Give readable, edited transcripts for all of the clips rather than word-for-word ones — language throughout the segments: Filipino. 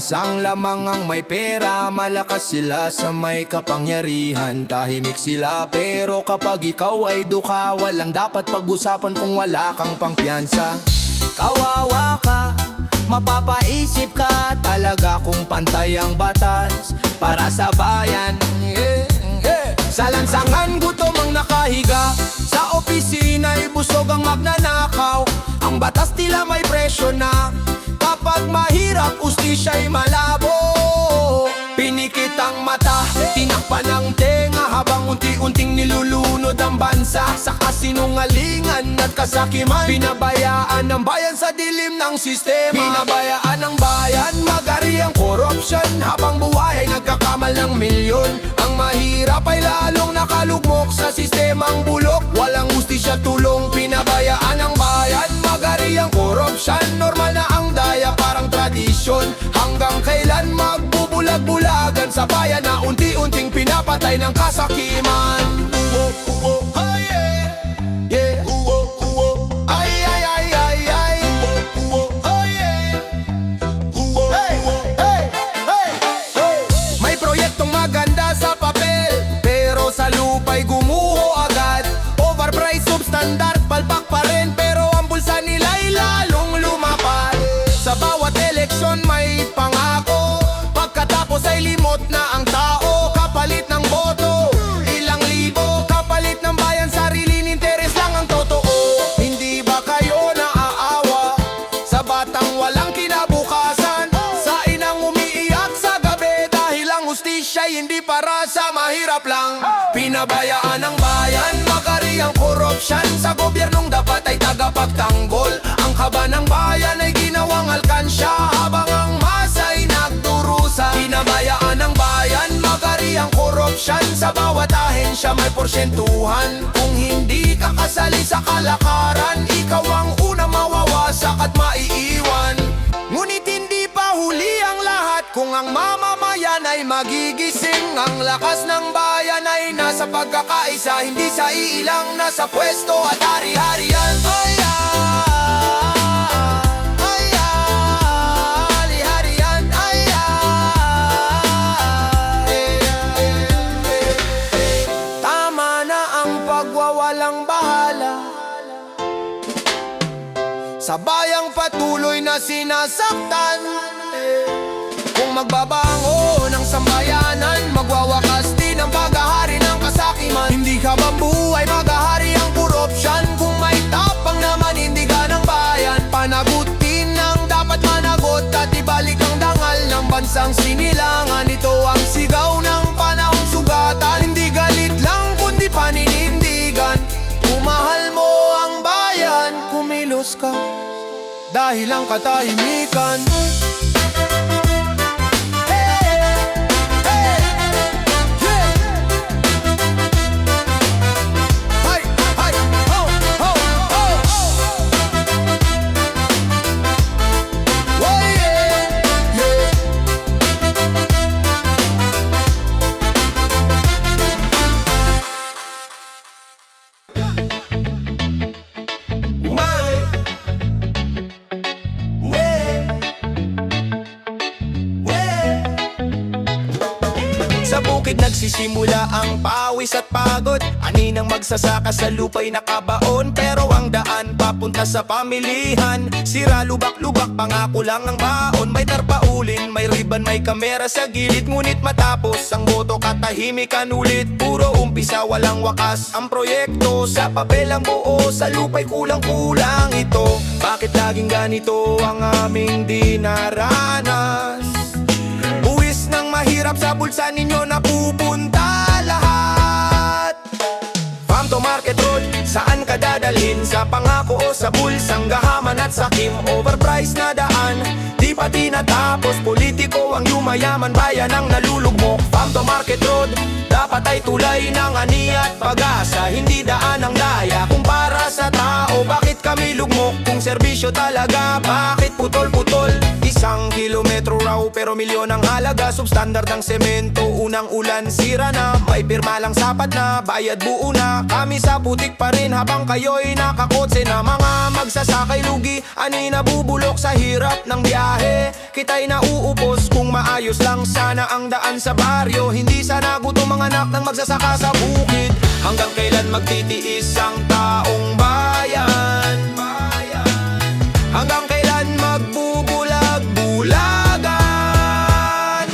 bansang lamang ang may pera. Malakas sila sa may kapangyarihan. Tahimik sila pero kapag ikaw ay duka, walang dapat pag-usapan kung wala kang pangpiyansa. Kawawa ka, mapapaisip ka talaga kung pantay ang batas para sa bayan. Sa lansangan gutom ang nakahiga, sa opisina'y busog ang magnanakaw. Ang batas nila may presyo na, kapag mahirap ustisya'y malabo. Pinikit ang mata, tinakpan ang tenga, habang unti-unting nilulunod ang bansa sa kasinungalingan at kasakiman. Pinabayaan ng bayan sa dilim ng sistema. Pinabayaan ng bayan, magari ang korupsyon, habang buhay ay nagkakamal ng milyon. Ang mahirap ay lalong nakalugmok sa sistemang bulok. Walang hustisya, tulong. Pinabayaan ng bayan, magari ang korupsyon, normal na ang daya, parang tradisyon. Hanggang kailan magbubulag-bulagan sa bayan na unti-unting pinapatay ng kasakiman? Oh yeah, yeah. Ay, ay, ay, ay, ay. Oh yeah. Hey, hey, hey, hey. May proyektong maganda sa papel, pero sa lupa'y gumuho agad. Overpriced, substandard, palpak pa rin, pero ang bulsa nila'y lalong lumapad. Sa bawat eleksyon may pangako, pagkatapos ay limot na ang tao. Kapalit ng boto, ilang libo, kapalit ng bayan, sariling interes lang ang totoo. Hindi ba kayo naaawa sa batang walang kinabukasan, sa inang umiiyak sa gabi dahil ang hustisya'y hindi para sa mahirap lang? Pinabayaan ng bayan, magari ang korupsyon, sa gobyernong dapat ay tagapagtanggol. Ang kaba ng bayan ay ginawang alkansya, habang ang masa'y nagdurusa. Pinabayaan ng bayan, magari ang korupsyon, sa bawat ahensya may porsyentuhan. Kung hindi ka kasali sa kalakaran, ikaw ang unang mawawasak at maiiwan. Ngunit hindi pa huli ang lahat, kung ang mamamayan ay magigising. Ang lakas ng bayan ay nasa pagkakaisa, hindi sa iilang nasa pwesto at hari-harian. Ay, ay, hari-harian. Ay, tama na ang pagwawalang bahala sa bayang patuloy na sinasaktan. Kung magbabango ng sambayanan, magwawakas din ang paghahari ng kasakiman. Hindi ka mabuhay, maghahari ang korupsyon. Kung may tapang na manindigan ng bayan, panagutin ang dapat managot at ibalik ang dangal ng bansang sinilangan. Ito ang sigaw ng panahong sugatan, hindi galit lang kundi paninindigan. Kung mahal mo ang bayan, kumilos ka dahil ang katahimikan. Sa bukid nagsisimula ang pawis at pagod, aninang magsasaka sa lupa'y nakabaon. Pero ang daan papunta sa pamilihan, sira lubak-lubak, pangako lang ang baon. May tarpaulin, may riban, may kamera sa gilid, ngunit matapos ang boto katahimikan ulit. Puro umpisa, walang wakas ang proyekto, sa papel ang buo, sa lupa'y kulang-kulang ito. Bakit laging ganito ang aming dinaranas? Mahirap sa bulsa ninyo napupunta lahat. Farm to Market Road, saan ka dadalhin? Sa pangako o sa bulsang gahaman at sakim? Overpriced na daan, di pa tinatapos. Politiko ang yumayaman, bayan ang nalulugmok. Farm to Market Road, dapat ay tulay ng ani at pag-asa, hindi daan ng laya. Kung para sa tao, bakit kami lugmok? Kung serbisyo talaga, bakit putol-putol? Isa 1 kilometro raw pero milyon ang halaga. Substandard ng semento, unang ulan sira na. May pirma lang sapat na, bayad buo na. Kami sa putik pa rin habang kayo'y nakakotse na. Mga magsasakay lugi, ani nabubulok sa hirap ng biyahe. Kita'y nauupos kung maayos lang sana ang daan sa baryo. Hindi sana gutom mga anak ng magsasaka sa bukid. Hanggang kailan magtitiis ang taong bayan? Hanggang kailan magbubulag-bulagan?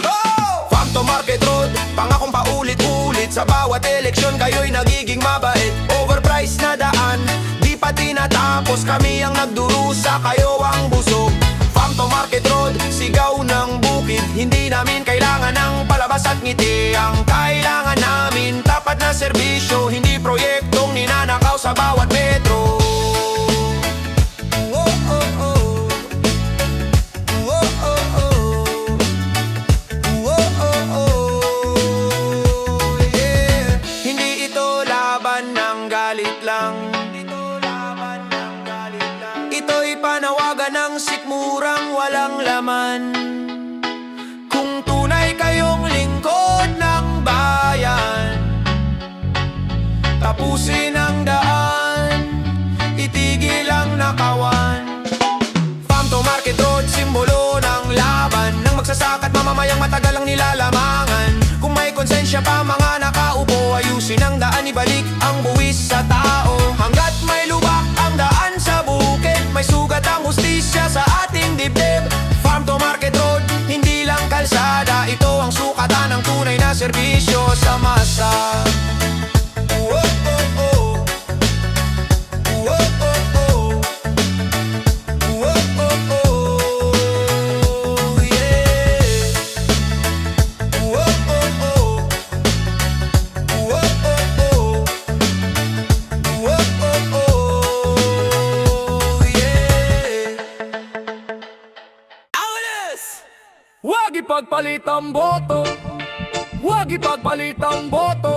Farm to Market Road, pangakong paulit-ulit. Sa bawat eleksyon kayo'y nagiging mabait. Overpriced na daan, di pa tinatapos. Kami ang nagdurusa, kayo ang busog. Farm to Market Road, sigaw ng bukid. Hindi namin kailangan ng palabas at ngiti. Ang kailangan namin, tapat na serbisyo. Hindi proyektong ninanakaw sa bawat metro. Hindi ito laban ng galit lang. Ito'y panawagan ng sikmurang walang laman. Kung tunay kayong lingkod ng bayan, tapusin ang daan, itigil ang nakawan. Farm to Market Road, simbolo ng laban ng magsasaka at mamamayang matagal ang nilalamangan. Kung may konsensya pa mga nakaupo, ayusin ang daan, ibalik ang buwis sa tao. Hanggat may lubak ang daan sa bukid, may sugat ang hustisya sa ating dibdib. Farm to Market Road, hindi lang kalsada, ito ang sukatan ng tunay na serbisyo sa masa. Huwag ipagpalit ang boto, huwag ipagpalit ang boto,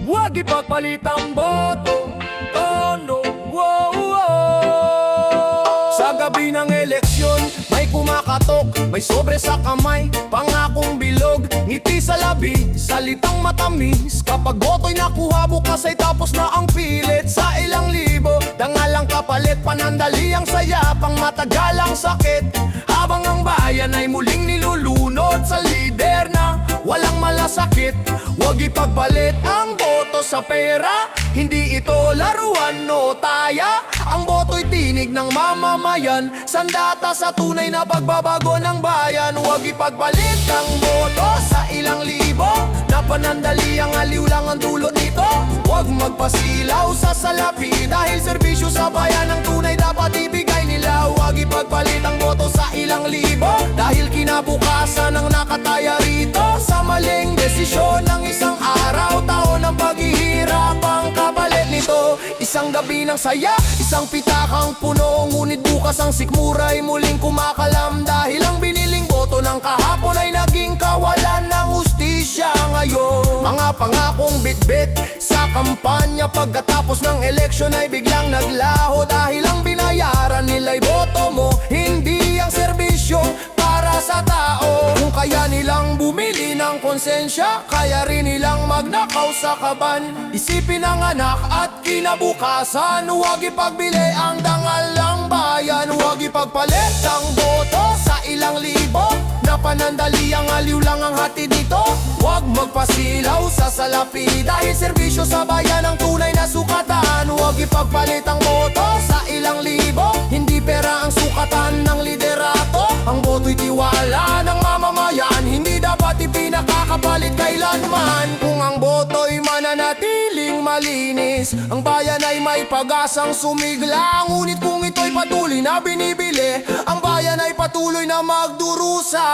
huwag ipagpalit ang boto. Oh no, wow, wow. Sa gabi ng eleksyon, may kumakatok, may sobre sa kamay, pangakong bilog, ngiti sa labi, salitang matamis. Kapag boto'y nakuha, bukas ay tapos na ang pilit. Sa ilang libo, dangalang kapalit, panandali ang saya, pang matagalang sakit. Habang ang bayan ay muling nilulunod sa lider na walang malasakit. Huwag ipagpalit ang boto sa pera, hindi ito laruan o taya. Ang boto'y tinig ng mamamayan, sandata sa tunay na pagbabago ng bayan. Huwag ipagpalit ang boto sa ilang libo, na panandali ang aliw lang ang dulot nito. Huwag magpasilaw sa salapi, dahil serbisyo sa bayan ang tunay dapat ibigay nila. Huwag ipagpalit ang boto sa ilang libo, dahil kinabukasan ang nakataya rito. Sa maling desisyon ng isang araw, taon ng paghihirap ang kapalit nito. Isang gabi ng saya, isang pitakang puno, ngunit bukas ang sikmura'y muling kumakalam. Dahil ang biniling boto ng kahapon ay naging kawalan ng hustisya ngayon. Mga pangakong bitbit sa kampanya, pagkatapos ng eleksyon ay biglang naglaho. Dahil ang binayaran nila'y boto mo, hindi ang serbisyo para sa tao. Kung kaya nilang bumili ng konsensya, kaya rin nilang magnakaw sa kaban. Isipin ang anak at kinabukasan, huwag ipagbili ang dangal ng bayan. Huwag ipagpalit ang boto sa ilang libo, na panandali ang aliw lang ang hatid nito. Huwag magpasilaw sa salapi, dahil serbisyo sa bayan ang tunay na sukatan. Huwag ipagpalit ang boto sa ilang libo, hindi pera ang sukatan ng liderato. Ang boto'y tiwala ng mamamayan, hindi dapat ipinakakapalit kailanman. Kung ang boto'y mananatiling malinis, ang bayan ay may pag-asang sumigla. Ngunit kung ito'y patuloy na binibili, ang bayan ay patuloy na magdurusa.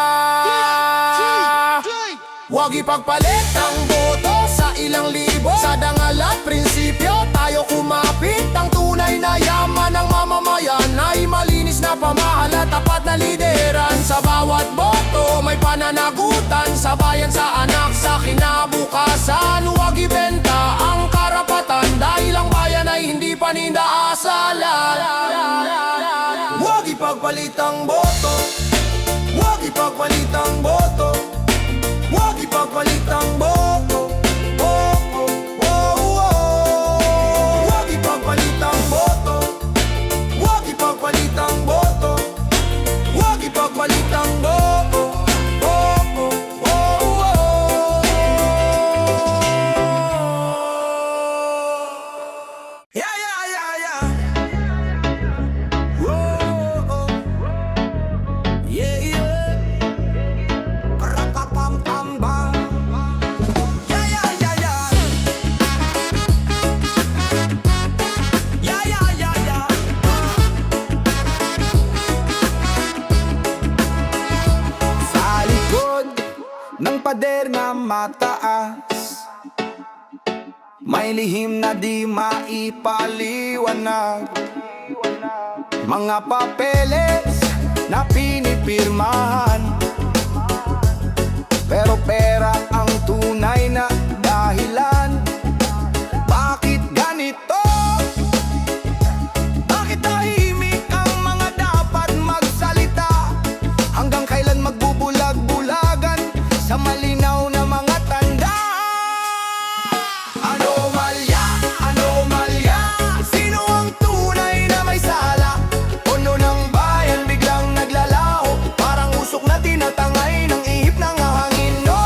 Huwag ipagpalit ang boto sa ilang libo, sa dangal at prinsipyo tayo kumapit. Ang tunay na yaman ng mamamayan ay malinis na pamahala, tapat na lideran. Sa bawat boto may pananagutan, sa bayan, sa anak, sa kinabukasan. Huwag ibenta ang karapatan, dahil ang bayan ay hindi paninda-asalan. Huwag ipagpalit ang boto ipagpalit ang boto, huwag ipagpalit ang boto. Huwag ipagpalit ang boto, huwag ipagpalit ang boto, huwag ipagpalit ang boto. Yeah, yeah, yeah, yeah. Whoa, yeah, yeah. Rapapam-pam-bam. Yeah, yeah, yeah, yeah. Yeah, yeah, yeah, yeah. Sa likod ng pader na mataas, may lihim na di maipaliwanag, mga papeles na pinipirmahan, pero pera ang tunay na dahilan. Bakit ganito? Bakit tahimik ang mga dapat magsalita? Hanggang kailan magbubulag-bulagan sa malinaw na mga tanda? Anomalya, anomalya, sino ang tunay na may sala? Puno ng bayan biglang naglalaho, parang usok na tinatangay ng ihip ng hangin. No,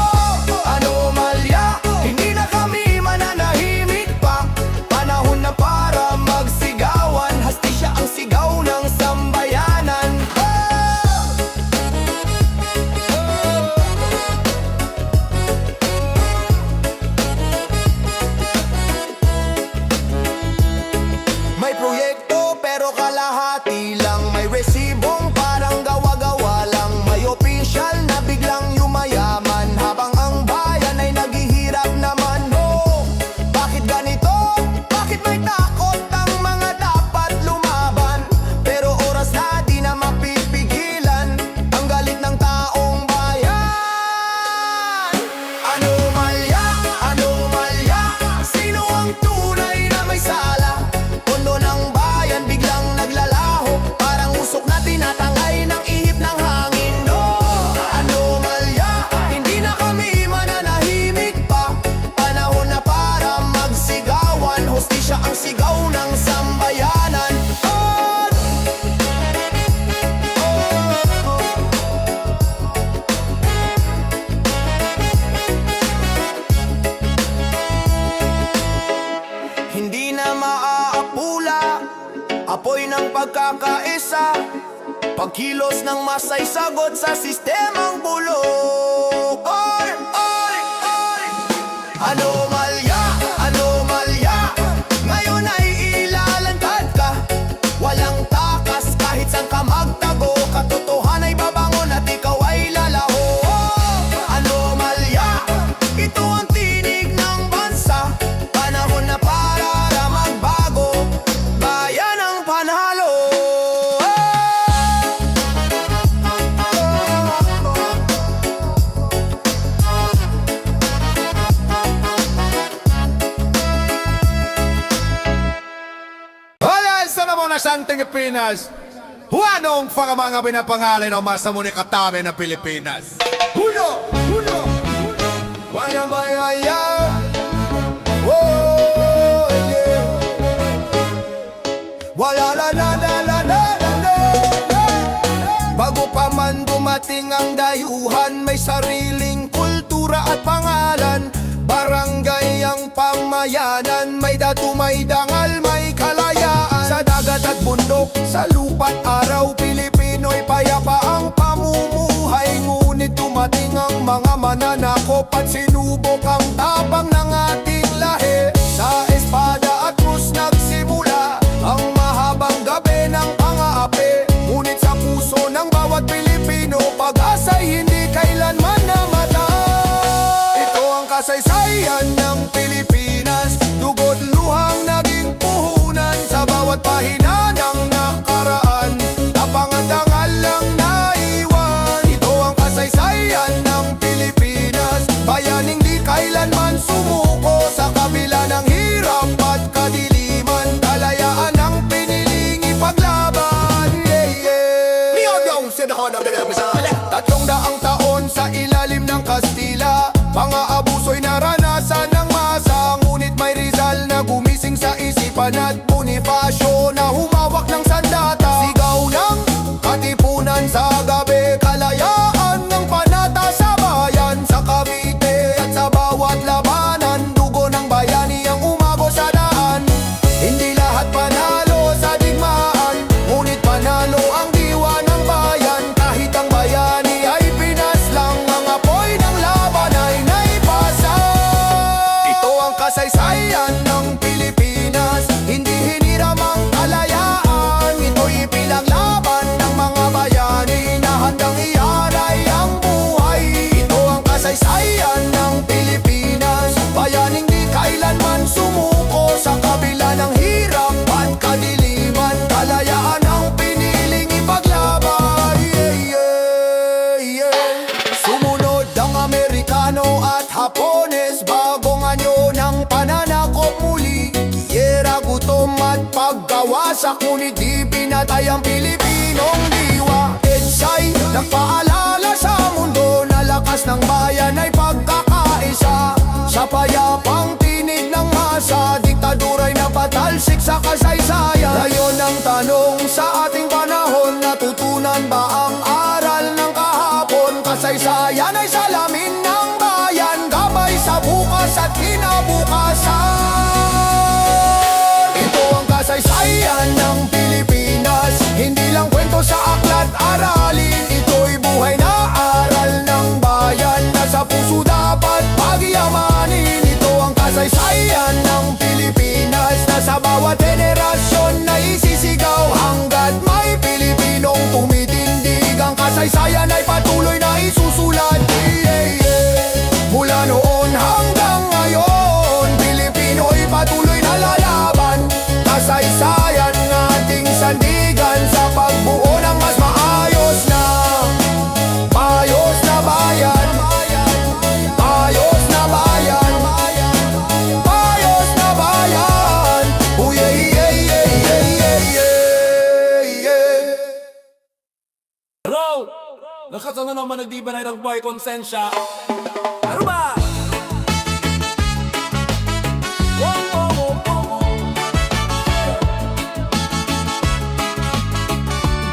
anomalya, hindi na kami mananahimik pa. Panahon na para magsigawan, hastisya ang sigaw ng sambayanan. May proyekto pero kalahati lang, may resibong parang gawa-gawa lang, may opisyal na biglang yumayaman habang ang bayan ay naghihirap naman. Oh, bakit ganito? Bakit may takot ang mga dapat lumaban? Pero oras na di na mapipigilan ang galit ng taong bayan. Anomalya, anomalya, sino ang tunay na may sala? Puno ng bayan biglang naglalaho, parang usok na tinatangay ng ihip ng hangin. No, anomalya, hindi na kami mananahimik pa. Panahon na para magsigawan, hostisya ang sigaw ng sambayanan. Hindi na maaapula apoy ng pagkakaisa, pagkilos ng masay sagot sa sistemang bulok. Oy, oy, oy! Anomalya, anomalya, ngayon ay ilalantad ka. Walang takas kahit saan ka magtago, katotohan ay babangon at ikaw ay lalaho. Anomalya, ito ang tinig ng bansa, panahon na para magbago, bayan ang panalo. Hola, sa mga Santeng Pinas. Huanong mga pinapangalan ng masa muni katabi ng Pilipinas. Huno! Huno! Wala ba yan? Oh, yeah. Wala la la la la la la la. Bago pa man dumating ang dayuhan, may sariling kultura at pangalan. Barangay ang pamayanan, may datu, may dangal, may kalayaan. Sa dagat at bundok, sa lupa't araw, Pilipino'y payapa ang pamumuhay. Ngunit dumating ang mga mananakop at sinubok ang tapang ng ating lahi. Sa espada at krus nagsimula ang mahabang gabi ng pang-aapi. Ngunit sa puso ng bawat Pilipino, pag-asa'y hindi kailanman namatay. Ito ang kasaysayan ng Pilipinas, dugo't luhang naging puhunan. Sa bawat pahina ng nakaraan, tapang at dangal lang naiwan. Ito ang kasaysayan ng Pilipinas, bayaning di kailanman sumuko. Sa kabila ng hirap at kadiliman, kalayaan ang piniling ipaglaban. Yeah, yeah. Tatlong daang taon puso'y naranasan ng masa. Ngunit may Rizal na gumising sa isipan at Bonifacio na humawak ng sandata. Sigaw ng katipunan sa gabi, kalayaan ng panata sa bayan. Sa Cavite at sa bawat labanan, dugo ng bayani ang umago sa daan. Hindi lahat panalo sa digmaan, ngunit panalo ang diwa ng bayan. Kahit ang bayani ay pinaslang, ang apoy ng laban ay naipasa. Ito ang kasaysayan ng Pilipinas, hindi hiniram ang kalayaan. Ito'y pinaglaban ng mga bayani na handang ialay ang buhay. Ito ang kasaysayan ng Pilipinas, bayaning di kailanman sumuko. Sa kabila ng hirap at kadiliman, kalayaan ang piniling ipaglaban. Sumunod ang Amerikano at Hapones, bagong anyo ng pananakop muli. Giyera, gutom at pagkawasak, ngunit di pinatay ang Pilipinong diwa. EDSA'y nagpaalala sa mundo na lakas ng bayan ay pagkakaisa. Sa payapang tinig ng masa, diktadura'y napatalsik sa kasaysayan. Ngayon ang tanong sa ating panahon, natutunan ba ang aral ng kahapon? Kasaysayan ay salamin ng bayan, gabay sa bukas at kinabukasan. Ito ang kasaysayan ng Pilipinas, hindi lang kwento sa aklat aralin. Ito'y buhay na aral ng bayan na sa puso dapat pagyamanin. Ito ang kasaysayan ng Pilipinas na sa bawat henerasyon na isisigaw. Hanggat may Pilipinong tumitindig, ang kasaysayan ay patuloy na isusulat. Mula noon hanggang ngayon, Pilipino'y patuloy na lalaban. Kasaysayan ng ating sandigan sa pagbuo ng mas maayos na bayan. Ayos na bayan, ayos na bayan. Oh yeah, yeah, yeah, yeah, yeah, yeah. Roll! Nakasana naman nagdiba na itang buhay konsensya. Ano ba? Wow, wow, wow, wow, wow.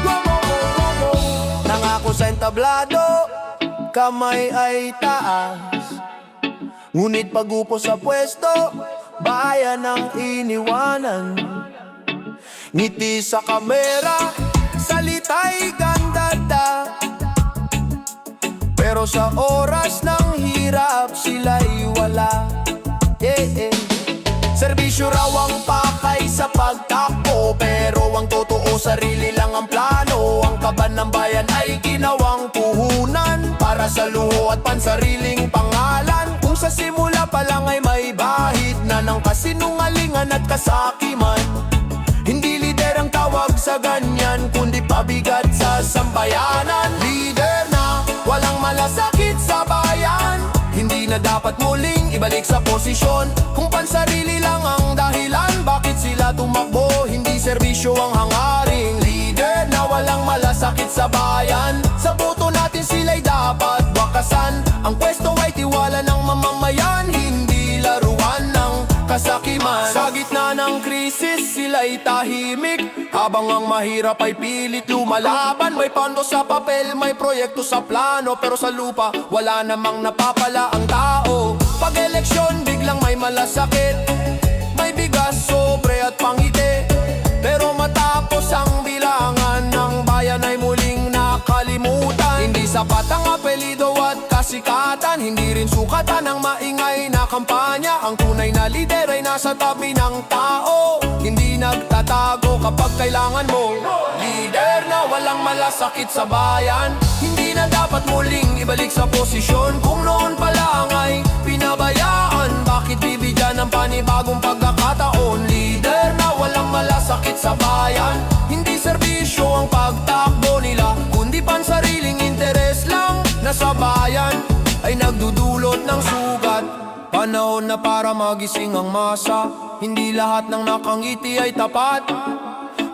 Wow, wow, wow, wow, wow. Nangako sa entablado, kamay ay taas. Ngunit pag-upo sa pwesto, bayan ang iniwanan. Ngiti sa kamera, salita'y gandada. Pero sa oras ng hirap, sila'y wala. Serbisyo raw ang pakay sa pagtakbo, pero ang totoo sarili lang ang plano. Ang kaban ng bayan ay ginawang puhunan para sa luho at pansariling pangalan. Kung sa simula pa lang ay may bahid na ng kasinungalingan at kasakiman. Hindi lider ang tawag sa ganyan, kundi pabigat sa sambayanan. Lider na walang malasakit sa bayan, hindi na dapat muling ibalik sa posisyon. Kung pansarili lang ang dahilan, bakit sila tumakbo? Hindi serbisyo ang hangaring. Leader na walang malasakit sa bayan, sa boto natin sila'y dapat wakasan. Ang pwesto ay tiwala ng mamamayan, hindi laruan ng kasakiman. Sa gitna ng krisis, sila'y tahimik, habang ang mahirap ay pilit lumalaban. May pondo sa papel, may proyekto sa plano, pero sa lupa, wala namang napapala ang tao. Pag eleksyon, biglang may malasakit, may bigas, sobre at pangiti. Pero matapos ang bilangan ng bayan ay muling nakalimutan. Hindi sapat ang apelido at kasikatan, hindi rin sukatan ang maingay na kampanya. Ang tunay na lider ay nasa tabi ng tao, hindi nagtatago kapag kailangan mo. Lider na walang malasakit sa bayan, hindi na dapat muling ibalik sa posisyon. Kung noon pa lang ay pinabayaan, bakit bibigyan ng panibagong pagkakataon? Lider na walang malasakit sa bayan, hindi serbisyo ang pagtakbo nila, kundi pansariling interes lang na sa bayan ay nagdudulot ng sugat. Panahon na para magising ang masa, hindi lahat ng nakangiti ay tapat.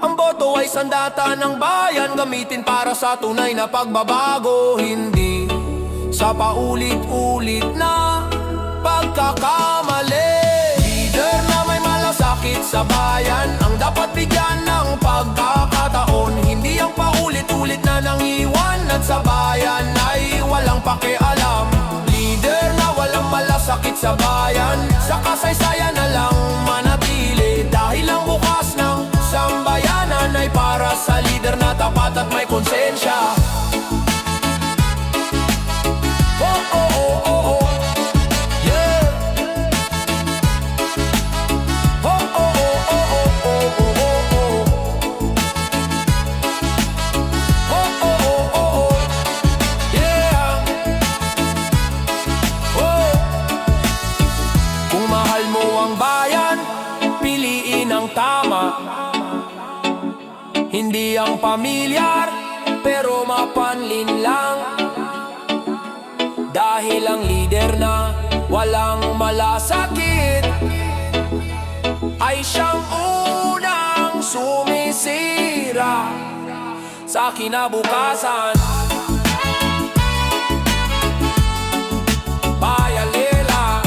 Ang boto ay sandata ng bayan, gamitin para sa tunay na pagbabago, hindi sa paulit-ulit na sa bayan ang dapat bigyan ng pagkakataon. Hindi ang paulit-ulit na nangiwan at sa bayan ay walang pakialam. Leader na walang malasakit sa bayan, sa kasaysayan na lang manatili. Dahil ang bukas ng sambayanan ay para sa leader na tapat at may konsensya. Oh, oh, oh, oh, oh. Yeah. Oh, oh, oh, oh, oh, oh, oh, oh. Oh, oh, oh, oh, oh. Yeah. Oh. Kung mahal mo ang bayan, piliin ang tama. Hindi ang pamilyar, pero mapanlin lang. Dahil ang leader na walang malasakit ay siyang unang sumisira sa kinabukasan. Payalela,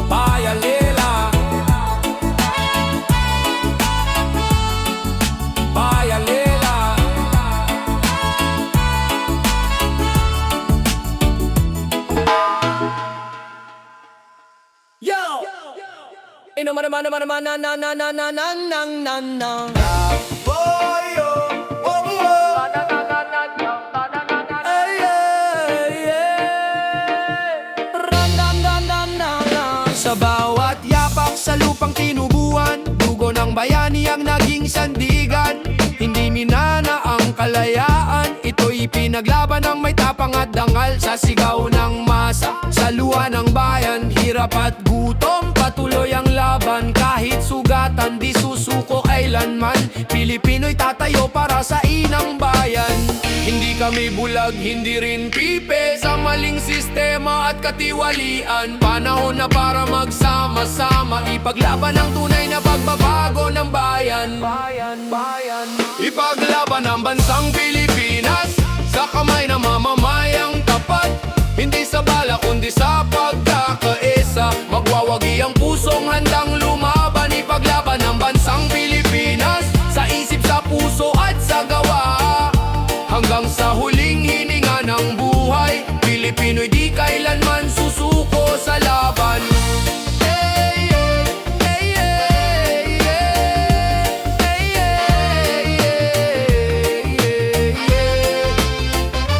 payalela, payalela. Yo! Ino man naman na na na na na na na na na. Boy, oh, oh, oh. Ay, ay, ay. Ran, dan, dan, dan, dan, dan. Sa bawat yapak sa lupang tinubuan, dugo ng bayani ang naging sandigan. Hindi minana ang kalayaan, ito'y pinaglaban ng may tapang at dangal. Sa sigaw ng masa, sa luha ng bayan, hirap at gutom, patuloy ang laban. Kahit sugatan, di susuko kailanman. Pilipino'y tatayo para sa inang bayan. Hindi kami bulag, hindi rin pipe sa maling sistema at katiwalian. Panahon na para magsama-sama, ipaglaban ang tunay na pagbabago ng bayan. Bayan, bayan. Ipaglaban ang bansang Pilipinas sa kamay ng mamamayang tapat. Hindi sa bala kundi sa pagkakaisa, magwawagi ang pusong handang lumaban. Ipaglaban ang bansang Pilipinas sa isip, sa puso at sa gawa. Hanggang sa huling hininga ng buhay, Pilipino'y di kailanman susuko sa laban. Hey, hey, hey, hey, hey, hey, hey.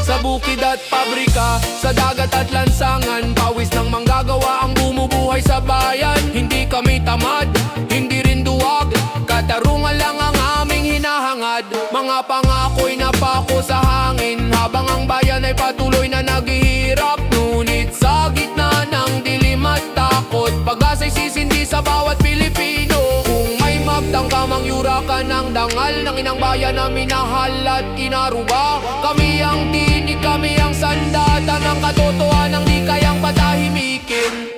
Sa bukid at pabrika, sa dagat at lansangan, pawis ng manggagawa ang bumubuhay sa bayan. Hindi kami tamad, hindi rin duwag, katarungan lang ang aming hinahangad. Mga pangako'y napako sa hangin, habang ang bayan ay patuloy na naghihirap. Ngunit sa gitna ng dilim at takot, pag-asa'y sisindi sa bawat Pilipino. Kung may magtangkamang yurakan ng dangal ng inang bayan na minahal at inaruga, kami ang tinig, kami ang sandata ng katotohanan di kayang patahimikin.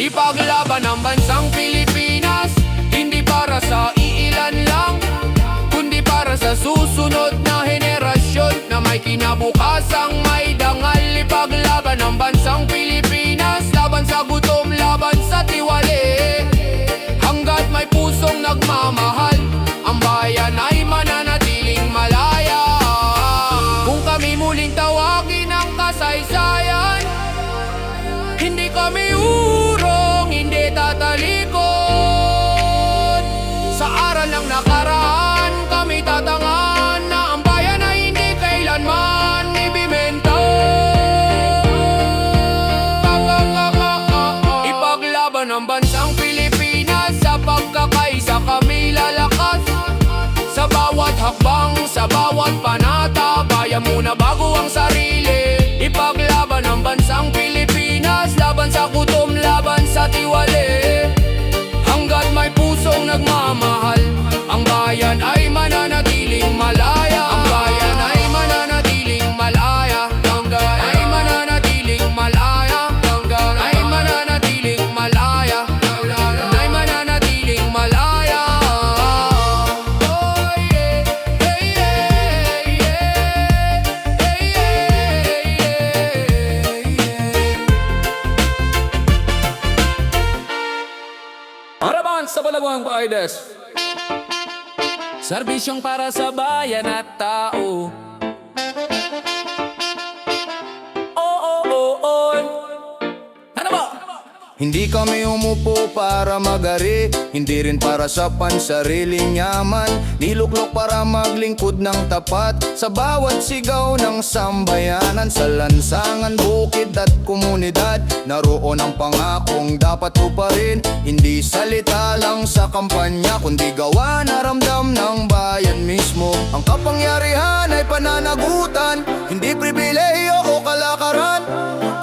Ipaglaban ang bansang Pilipinas, hindi para sa iilan lang, kundi para sa susunod na henerasyon na may kinabukasang may dangal. Ipaglaban ang bansang Pilipinas, laban sa gutom, laban sa tiwali. Hanggat may pusong nagmamahal, ang bayan ay mananatiling malaya. Kung kami muling tawagin ang kasaysayan, hindi kami urong, hindi tatalikod. Sa aral ng nakaraan, kami tatangan na ang bayan ay hindi kailanman ibibenta. Ipaglaban ang bansang Pilipinas, sa pagkakaisa kami lalakas. Sa bawat hakbang, sa bawat panata, bayan muna bago ang sarili. Ipaglaban ang bansang Pilipinas, laban sa gutom, laban sa tiwali. Hanggat may pusong nagmamahal, ang bayan ay mananatiling malaya. Ang bayan ay mananatiling malaya. Hanggang ay mananatiling malaya. Hanggang ay mananatiling malaya. Hanggang ay mananatiling malaya. Oh yeah, hey yeah, yeah, hey yeah, yeah, yeah. dalawang paides. Serbisyong para sa bayan at tao. Ano ba? Hindi kami umupo para magari, hindi rin para sa pansariling yaman. Niluklok para maglingkod ng tapat sa bawat sigaw ng sambayanan. Sa lansangan, bukid at komunidad, naroon ang pangakong dapat tuparin. Hindi salita lang sa kampanya, kundi gawa na ramdam ng bayan mismo. Ang kapangyarihan ay pananagutan, hindi pribilehiyo o kalakaran.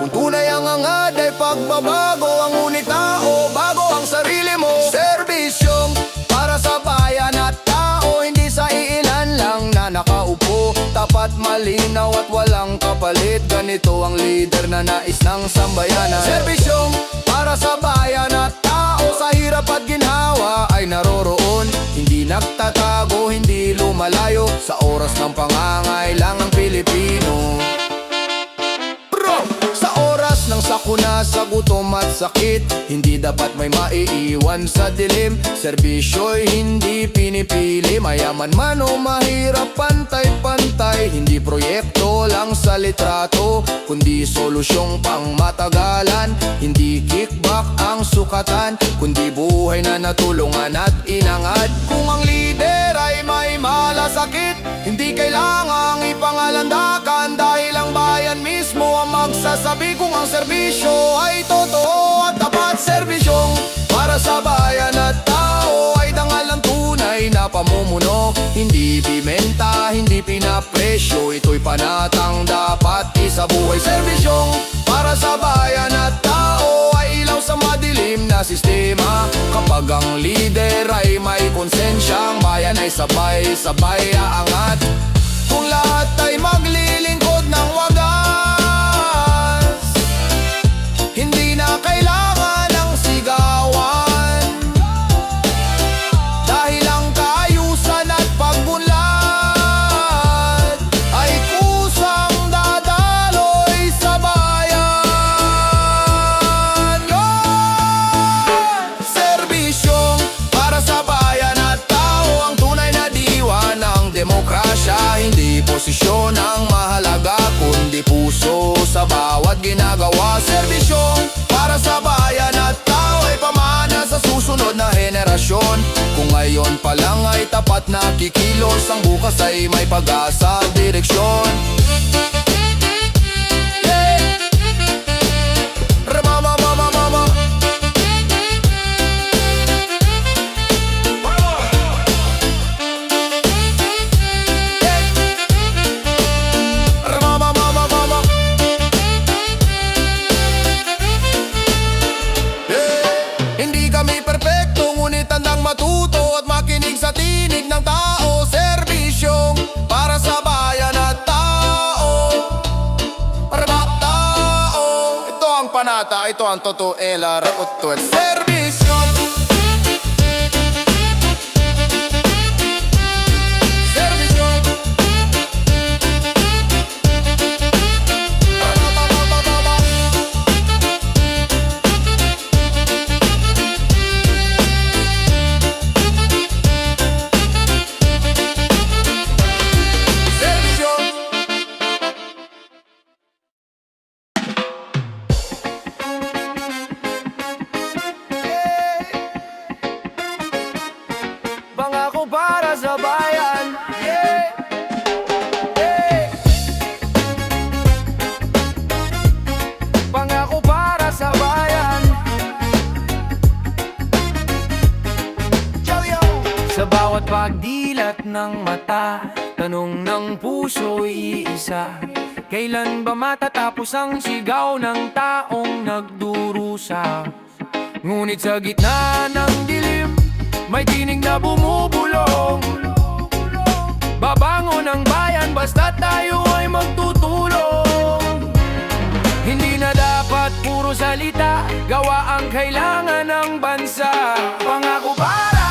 Kung tunay ang angad ay pagbabago, ang ngunit tao, bago ang sarili mo. Serbisyong para sa bayan at tao, hindi sa iilan lang na nakaupo. Tapat, malinaw at walang kapalit, ganito ang leader na nais ng sambayanan. Serbisyong para sa bayan at tao, sa hirap at ginhawa ay naroroon. Hindi nagtatago, hindi lumalayo, sa oras ng pangangailangang Pilipino. Sa oras ng sakuna, sa gutom at sakit, hindi dapat may maiiwan sa dilim. Serbisyo'y hindi pinipili, mayaman man o mahirap, pantay-pantay. Hindi proyekto lang sa litrato, kundi solusyong pangmatagalan. Hindi kickback ang sukatan, kundi buhay na natulungan at inangad. Kung ang lider ay may malasakit, hindi kailangang ipangalandakan, dahil ang bayan mismo ang magsasabi kung ang serbisyo ay totoo at tapat. Serbisyong para sa bayan at tao ay dangal ng tunay na pamumuno. Hindi bimenta, hindi pinapresyo, ito'y panatang dapat isabuhay. Serbisyong para sa bayan at tao ay ilaw sa madilim na sistema. Kapag ang lider ay may konsensya, ang bayan ay sabay-sabay aangat. Kung lahat ay maglilingkod ng wagas, hindi na kailangan ng sigawan, dahil ang kaayusan at pagbunlad ay kusang dadaloy sa bayan. Serbisyong para sa bayan at tao, ang tunay na diwa ng demokrasya. Hindi posisyon ang mahalaga, kundi puso sa bawat ginagawa. Serbisyong para sa bayan at tao ay pamana sa susunod na henerasyon. Kung ngayon pa lang ay tapat na kikilos, ang bukas ay may pag-asa at direksyon. Yeah! Mama, mama, mama. Mama, mama, mama. Hindi kami perpekto, ngunit handang matuto at makinig sa tinig ng tao. Serbisyong para sa bayan at tao. Para ba tao? Ito ang panata, ito ang totoo, elar, utwet. Serbisyong. Serbisyong. Pangako para sa bayan. Yeah. Yeah. Pangako para sa bayan. Sa bawat pagdilat ng mata, tanong ng puso'y iisa: kailan ba matatapos ang sigaw ng taong nagdurusa? Ngunit sa gitna ng dilim, may tinig na bumubulong. Babangon ang bayan basta tayo ay magtutulong. Hindi na dapat puro salita, gawa ang kailangan ng bansa. Pangako para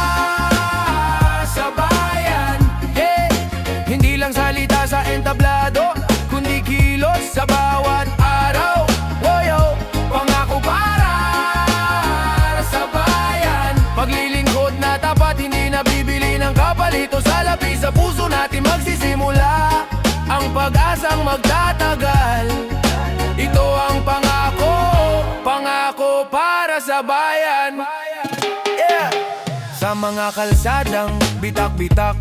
sa bayan, yeah. Hindi lang salita sa entablado, kundi kilos sa bawat araw. Oh, yo. Pangako para sa bayan, paglilingkod na pag-asang magtatagal. Ito ang pangako, pangako para sa bayan. Yeah! Sa mga kalsadang bitak-bitak,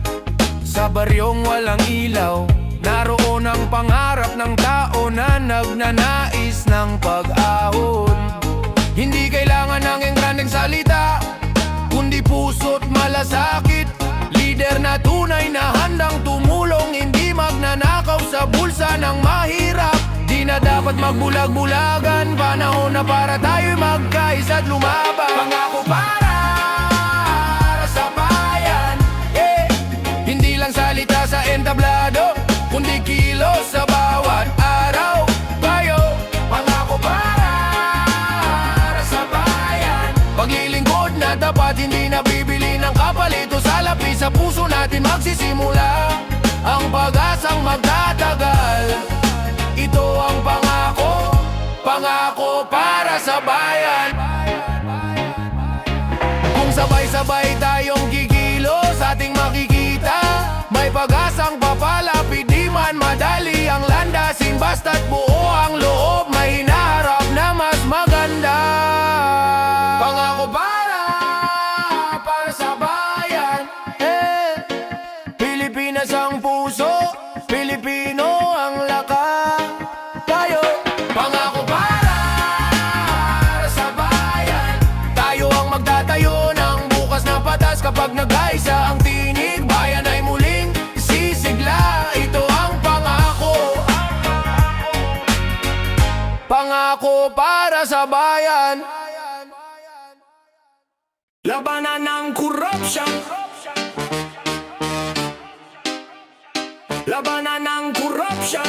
sa baryong walang ilaw, naroon ang pangarap ng tao na nagnanais ng pag-ahon. Hindi kailangan ng engrandeng salita, kundi puso't malasakit. Lider na tunay na handang tumulong, hindi magnanakaw sa bulsa ng mahirap. Di na dapat magbulag-bulagan, panahon na para tayo'y magkaisa't lumaban. Pangako para sa bayan, hindi lang salita sa entablado, kundi kilos sa bawat araw. Tayo, pangako para sa bayan. Paglilingkod na tapat, hindi nabibili ng kapalito. Sa lapis sa puso natin magsisimula ang pag-asang magtatagal. Ito ang pangako, pangako para sa bayan. Kung sabay-sabay tayong gigilos, ating makikita may pag-asang papalapit. Di man madali ang landasin, basta't buo ang loob, may hinaharap na mas maganda. Pangako para sa bayan. Pilipinas ang puso, Pilipino ang lakas. Tayo, pangako para sa bayan. Tayo ang magtatayo ng bukas na patas. Kapag nag-aisa ang tinig, bayan ay muling sisigla. Ito ang pangako, pangako para sa bayan. Labanan ng korupsyon, labanan ng korupsyon.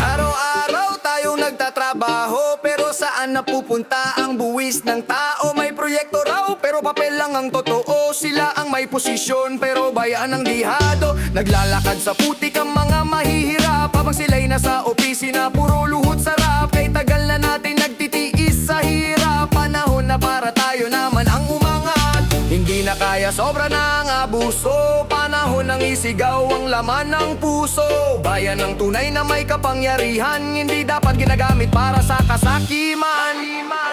Araw-araw tayong nagtatrabaho, pero saan napupunta ang buwis ng tao? May proyekto raw, pero papel lang ang totoo. Sila ang may posisyon, pero bayan ang dihado. Naglalakad sa putik ang mga mahihirap, habang sila'y nasa opisina, puro luhod sarap. Kay tagal na natin nagtitiis sa hirap, panahon na para tayo naman ang umangat. Hindi na kaya, sobra na ang abuso, panahon ng isigaw ang laman ng puso. Bayan ng tunay na may kapangyarihan, hindi dapat ginagamit para sa kasakiman.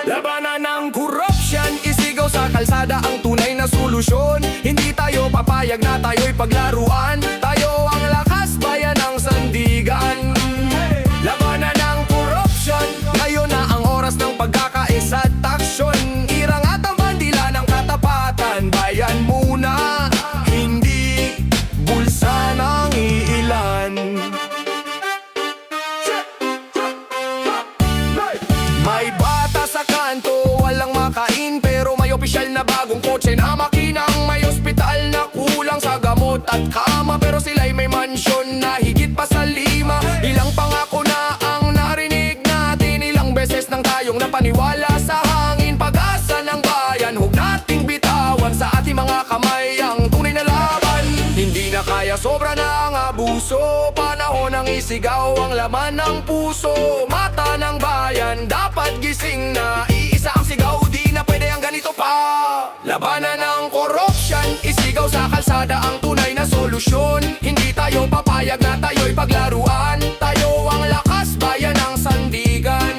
Labanan ng korupsyon, isigaw sa kalsada ang tunay na solusyon. Hindi tayo papayag na tayo'y paglaruan, tayo ang lakas, bayan ng sandigan. Labanan ng korupsyon, ngayon na ang oras ng pagkakaisa at aksyon. Irangat ang bandila ng katapatan, bayan muna, hindi bulsa ng iilan. May bata sa kanto, walang makain, pero may opisyal na bagong kotse na makinang. May ospital na kulang sa gamot at kama, pero sila'y may mansyon na higit pa sa 5. Ilang pangako na ang narinig natin, ilang beses nang tayong napaniwala sa hangin. Pag-asa ng bayan, huwag nating bitawan, sa ating mga kamay ang tunay na laban. Hindi na kaya, sobra na ang abuso, panahon ng isigaw ang laman ng puso. Mata ng bayan, dapat gising na, iisa ang sigaw, di na pwede ang ganito pa. Labanan ng korupsyon, isigaw sa kalsada ang tunay na solusyon. Hindi tayo papayag na tayo'y paglaruan, tayo ang lakas, bayan ng sandigan.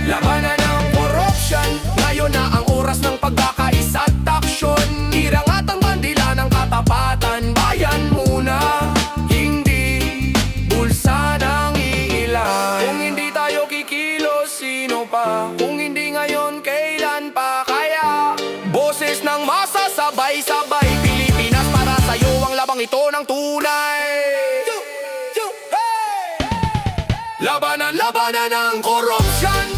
Labanan ng korupsyon, ngayon na ang oras ng pagkakaisa at aksyon. Irangat ang bandila ng katapatan, bayan muna, hindi bulsa ng iilan. Kung hindi tayo kikilos, sino pa? Kung hindi ngayon, kailan pa? Kaya boses ng masa, sabay-sabay, Pilipinas para sa'yo ang labang ito ng tunay. Labanan ng korupsyon.